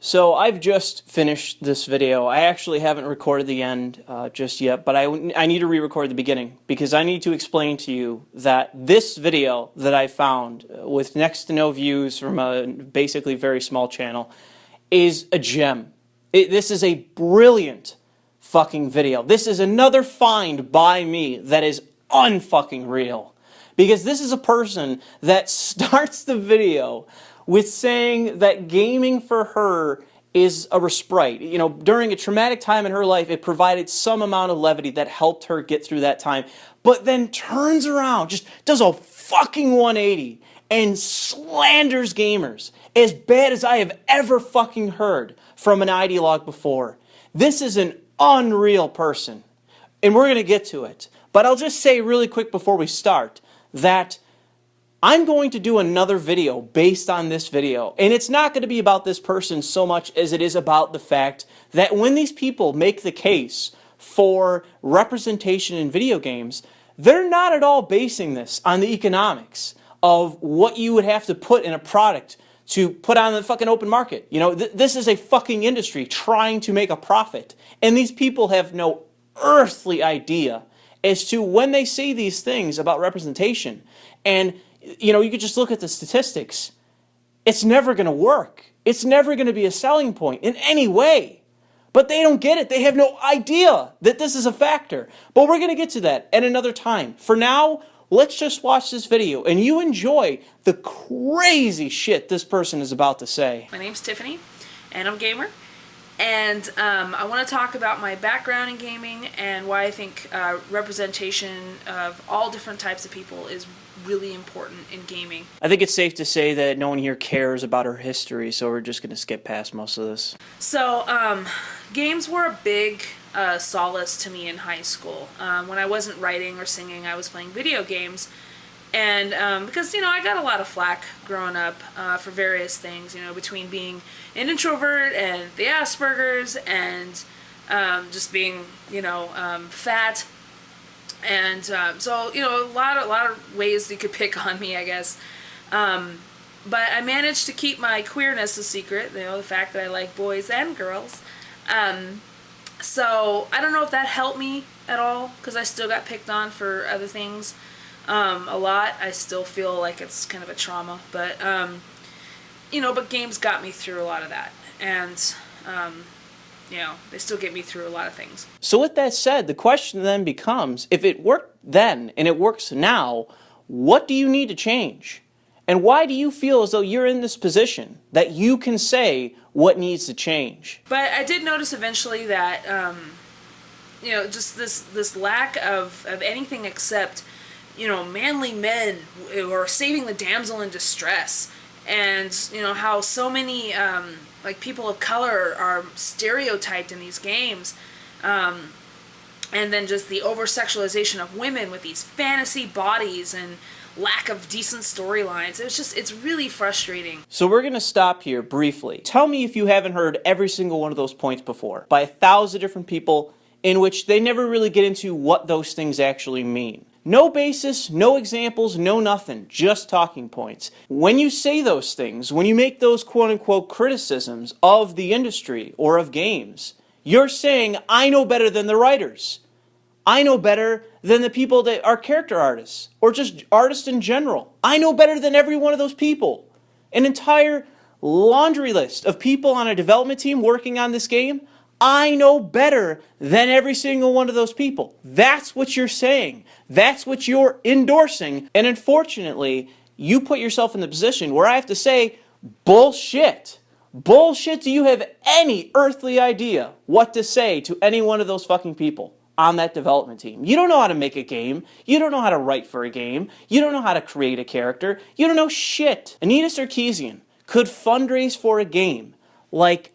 So I've just finished this video. I actually haven't recorded the end just yet, but I need to re-record the beginning because I need to explain to you that this video that I found with next to no views from a basically very small channel is a gem. This is a brilliant fucking video. This is another find by me that is unfucking real. Because this is a person that starts the video with saying that gaming for her is a respite. You know, during a traumatic time in her life, it provided some amount of levity that helped her get through that time, but then turns around, just does a fucking 180 and slanders gamers as bad as I have ever fucking heard from an ideologue before. This is an unreal person, and we're going to get to it. But I'll just say really quick before we start that I'm going to do another video based on this video, and it's not going to be about this person so much as it is about the fact that when these people make the case for representation in video games, they're not at all basing this on the economics of what you would have to put in a product to put on the fucking open market. You know, this is a fucking industry trying to make a profit, and these people have no earthly idea as to when they say these things about representation. And you know, you could just look at the statistics. It's never going to work. It's never going to be a selling point in any way. But they don't get it. They have no idea that this is a factor. But we're going to get to that at another time. For now, let's just watch this video and you enjoy the crazy shit this person is about to say. My name's Tiffany, and I'm a gamer. And I want to talk about my background in gaming and why I think representation of all different types of people is really important in gaming. I think it's safe to say that no one here cares about her history, so we're just going to skip past most of this. So, games were a big solace to me in high school. When I wasn't writing or singing, I was playing video games. And because, you know, I got a lot of flack growing up for various things, you know, between being an introvert and the Asperger's and just being, you know, fat. And so, you know, a lot of ways you could pick on me, I guess. But I managed to keep my queerness a secret, you know, the fact that I like boys and girls. So I don't know if that helped me at all, because I still got picked on for other things a lot. I still feel like it's kind of a trauma. But, you know, but games got me through a lot of that. And you know, they still get me through a lot of things. So with that said, the question then becomes, if it worked then and it works now, what do you need to change? And why do you feel as though you're in this position that you can say what needs to change? But I did notice eventually that, you know, just this lack of anything except, you know, manly men or saving the damsel in distress. And, you know, how so many, like, people of color are stereotyped in these games. And then just the over-sexualization of women with these fantasy bodies and lack of decent storylines. It's really frustrating. So we're going to stop here briefly. Tell me if you haven't heard every single one of those points before by 1,000 different people in which they never really get into what those things actually mean. No basis, no examples, no nothing, just talking points. When you say those things, when you make those quote-unquote criticisms of the industry or of games, you're saying, I know better than the writers. I know better than the people that are character artists, or just artists in general. I know better than every one of those people. An entire laundry list of people on a development team working on this game, I know better than every single one of those people. That's what you're saying. That's what you're endorsing. And unfortunately, you put yourself in the position where I have to say, bullshit. Bullshit, do you have any earthly idea what to say to any one of those fucking people on that development team? You don't know how to make a game. You don't know how to write for a game. You don't know how to create a character. You don't know shit. Anita Sarkeesian could fundraise for a game like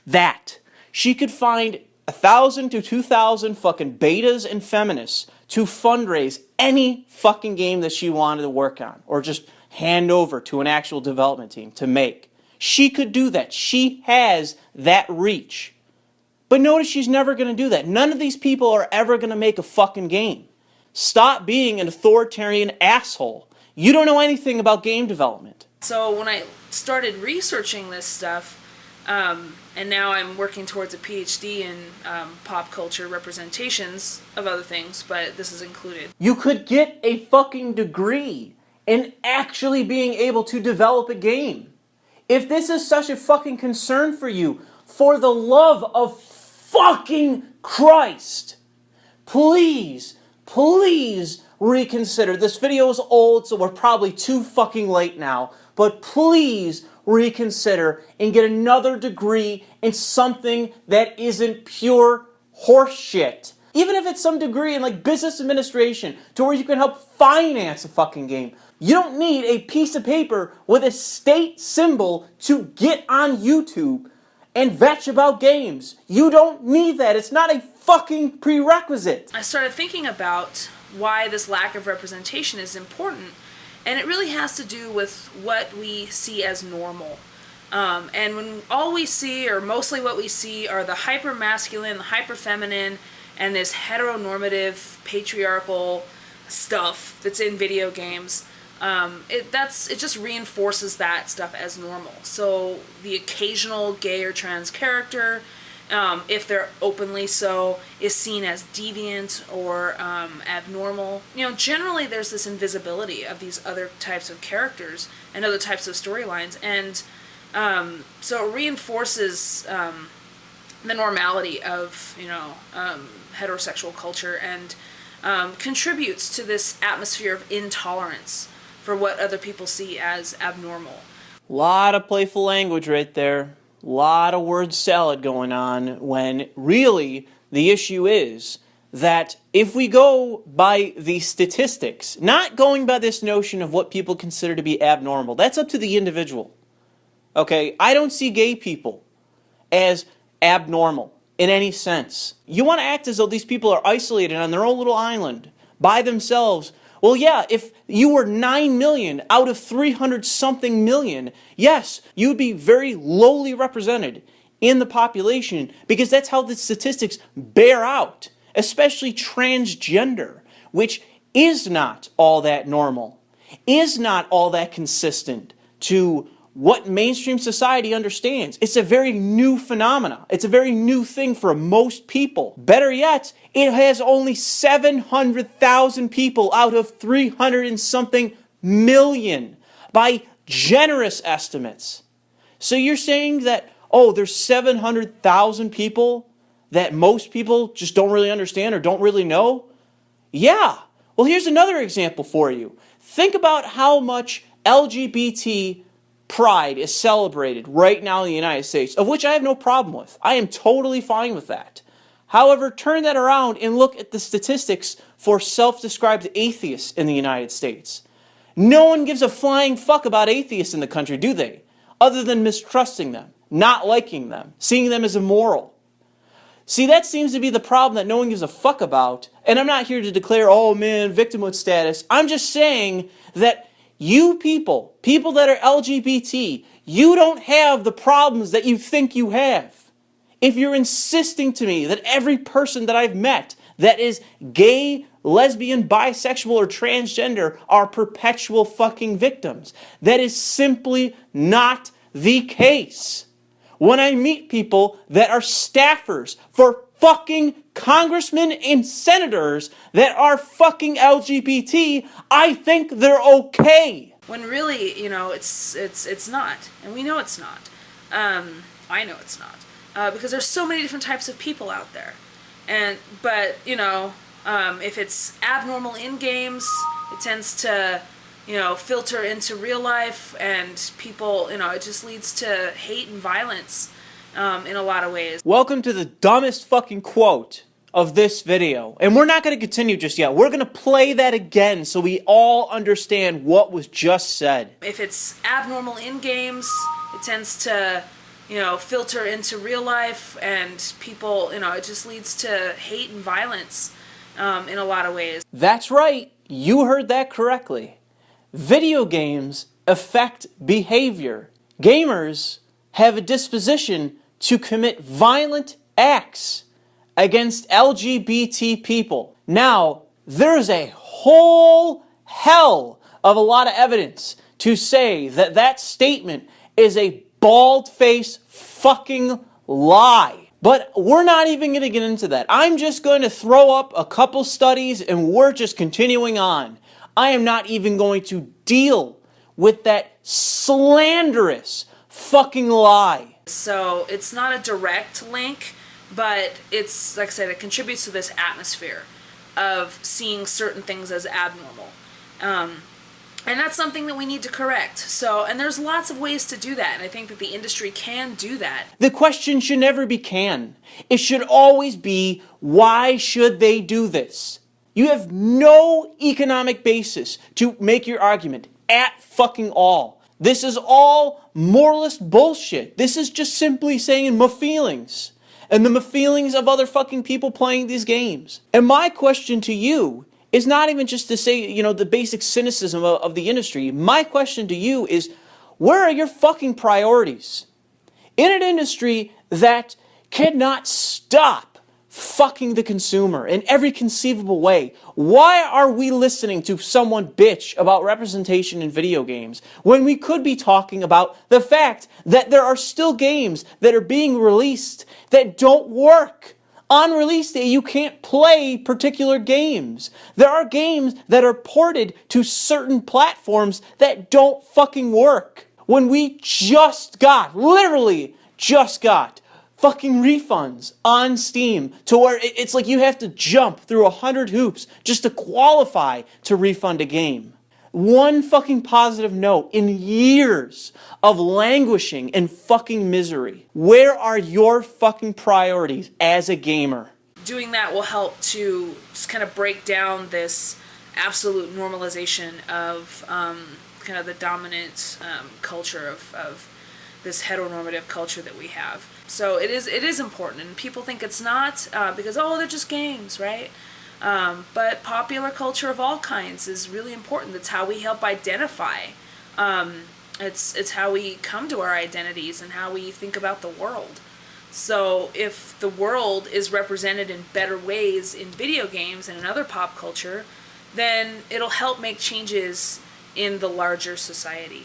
that. She could find 1,000 to 2,000 fucking betas and feminists to fundraise any fucking game that she wanted to work on or just hand over to an actual development team to make. She could do that. She has that reach. But notice she's never going to do that. None of these people are ever going to make a fucking game. Stop being an authoritarian asshole. You don't know anything about game development. So when I started researching this stuff, And now I'm working towards a PhD in pop culture representations of other things, but this is included. You could get a fucking degree in actually being able to develop a game. If this is such a fucking concern for you, for the love of fucking Christ, please, please reconsider. This video is old, so we're probably too fucking late now, but please reconsider and get another degree in something that isn't pure horseshit. Even if it's some degree in like business administration to where you can help finance a fucking game. You don't need a piece of paper with a state symbol to get on YouTube and vetch about games. You don't need that. It's not a fucking prerequisite. I started thinking about why this lack of representation is important, and it really has to do with what we see as normal. And when all we see, or mostly what we see, are the hyper-masculine, the hyper-feminine, and this heteronormative, patriarchal stuff that's in video games, it just reinforces that stuff as normal. So the occasional gay or trans character, if they're openly so, is seen as deviant or abnormal. You know, generally there's this invisibility of these other types of characters and other types of storylines, and so it reinforces the normality of, you know, heterosexual culture, and contributes to this atmosphere of intolerance for what other people see as abnormal. Lot of playful language right there. Lot of word salad going on, when really the issue is that if we go by the statistics, not going by this notion of what people consider to be abnormal, that's up to the individual. Okay, I don't see gay people as abnormal in any sense. You want to act as though these people are isolated on their own little island by themselves. Well, yeah, if you were 9 million out of 300-something million, yes, you would be very lowly represented in the population, because that's how the statistics bear out, especially transgender, which is not all that normal, is not all that consistent to what mainstream society understands. It's a very new phenomena. It's a very new thing for most people. Better yet, it has only 700,000 people out of 300 and something million by generous estimates. So you're saying that, oh, there's 700,000 people that most people just don't really understand or don't really know? Yeah. Well, here's another example for you. Think about how much LGBT pride is celebrated right now in the United States, of which I have no problem with. I am totally fine with that. However, turn that around and look at the statistics for self-described atheists in the United States. No one gives a flying fuck about atheists in the country, do they? Other than mistrusting them, not liking them, seeing them as immoral. See, that seems to be the problem that no one gives a fuck about, and I'm not here to declare, oh man, victimhood status. I'm just saying that you people that are LGBT, you don't have the problems that you think you have. If you're insisting to me that every person that I've met that is gay, lesbian, bisexual, or transgender are perpetual fucking victims, that is simply not the case. When I meet people that are staffers for fucking congressmen and senators that are fucking LGBT, I think they're okay. When really, you know, it's not, and we know it's not. I know it's not, because there's so many different types of people out there, but you know, if it's abnormal in games, it tends to, you know, filter into real life, and people, you know, it just leads to hate and violence in a lot of ways. Welcome to the dumbest fucking quote of this video. And we're not going to continue just yet. We're going to play that again so we all understand what was just said. If it's abnormal in games, it tends to, you know, filter into real life, and people, you know, it just leads to hate and violence in a lot of ways. That's right. You heard that correctly. Video games affect behavior. Gamers have a disposition to commit violent acts against LGBT people. Now, there's a whole hell of a lot of evidence to say that that statement is a bald-faced fucking lie. But we're not even going to get into that. I'm just going to throw up a couple studies and we're just continuing on. I am not even going to deal with that slanderous fucking lie. So it's not a direct link, but it's, like I said, it contributes to this atmosphere of seeing certain things as abnormal. And that's something that we need to correct. So, and there's lots of ways to do that, and I think that the industry can do that. The question should never be can. It should always be, why should they do this? You have no economic basis to make your argument at fucking all. This is all moralist bullshit. This is just simply saying my feelings and the feelings of other fucking people playing these games. And my question to you is not even just to say, you know, the basic cynicism of the industry. My question to you is, where are your fucking priorities? In an industry that cannot stop fucking the consumer in every conceivable way, why are we listening to someone bitch about representation in video games when we could be talking about the fact that there are still games that are being released that don't work? On release day, you can't play particular games. There are games that are ported to certain platforms that don't fucking work. When we literally just got fucking refunds on Steam to where it's like you have to jump through 100 hoops just to qualify to refund a game. One fucking positive note in years of languishing and fucking misery. Where are your fucking priorities as a gamer? Doing that will help to just kind of break down this absolute normalization of kind of the dominant culture of this heteronormative culture that we have. So it is important, and people think it's not because, oh, they're just games, right? But popular culture of all kinds is really important. That's how we help identify. It's how we come to our identities and how we think about the world. So if the world is represented in better ways in video games and in other pop culture, then it'll help make changes in the larger society.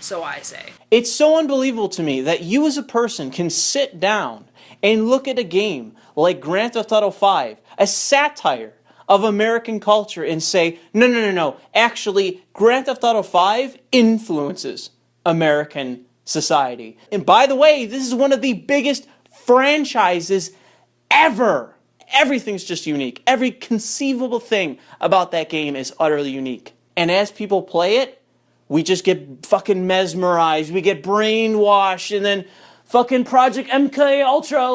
So I say. It's so unbelievable to me that you as a person can sit down and look at a game like Grand Theft Auto 5, a satire of American culture, and say, no, actually, Grand Theft Auto 5 influences American society. And by the way, this is one of the biggest franchises ever. Everything's just unique. Every conceivable thing about that game is utterly unique. And as people play it, we just get fucking mesmerized. We get brainwashed, and then fucking Project MK Ultra,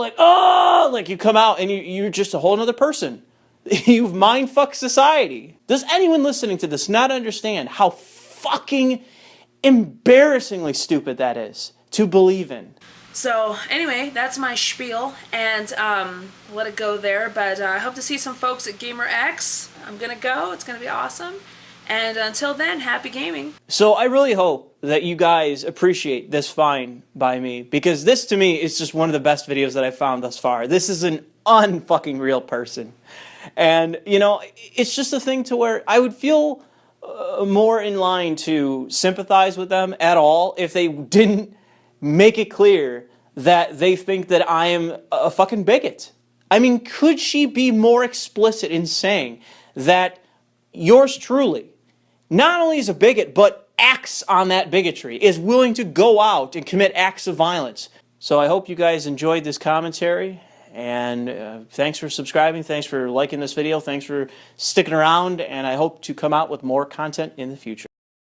like you come out and you're just a whole other person. You've mind-fucked society. Does anyone listening to this not understand how fucking embarrassingly stupid that is to believe in? So anyway, that's my spiel, and let it go there. But I hope to see some folks at GamerX. I'm gonna go. It's gonna be awesome. And until then, happy gaming. So I really hope that you guys appreciate this find by me, because this to me is just one of the best videos that I've found thus far. This is an unfucking real person. And, you know, it's just a thing to where I would feel more in line to sympathize with them at all if they didn't make it clear that they think that I am a fucking bigot. I mean, could she be more explicit in saying that yours truly not only is a bigot, but acts on that bigotry, is willing to go out and commit acts of violence? So I hope you guys enjoyed this commentary, and thanks for subscribing, thanks for liking this video, thanks for sticking around, and I hope to come out with more content in the future.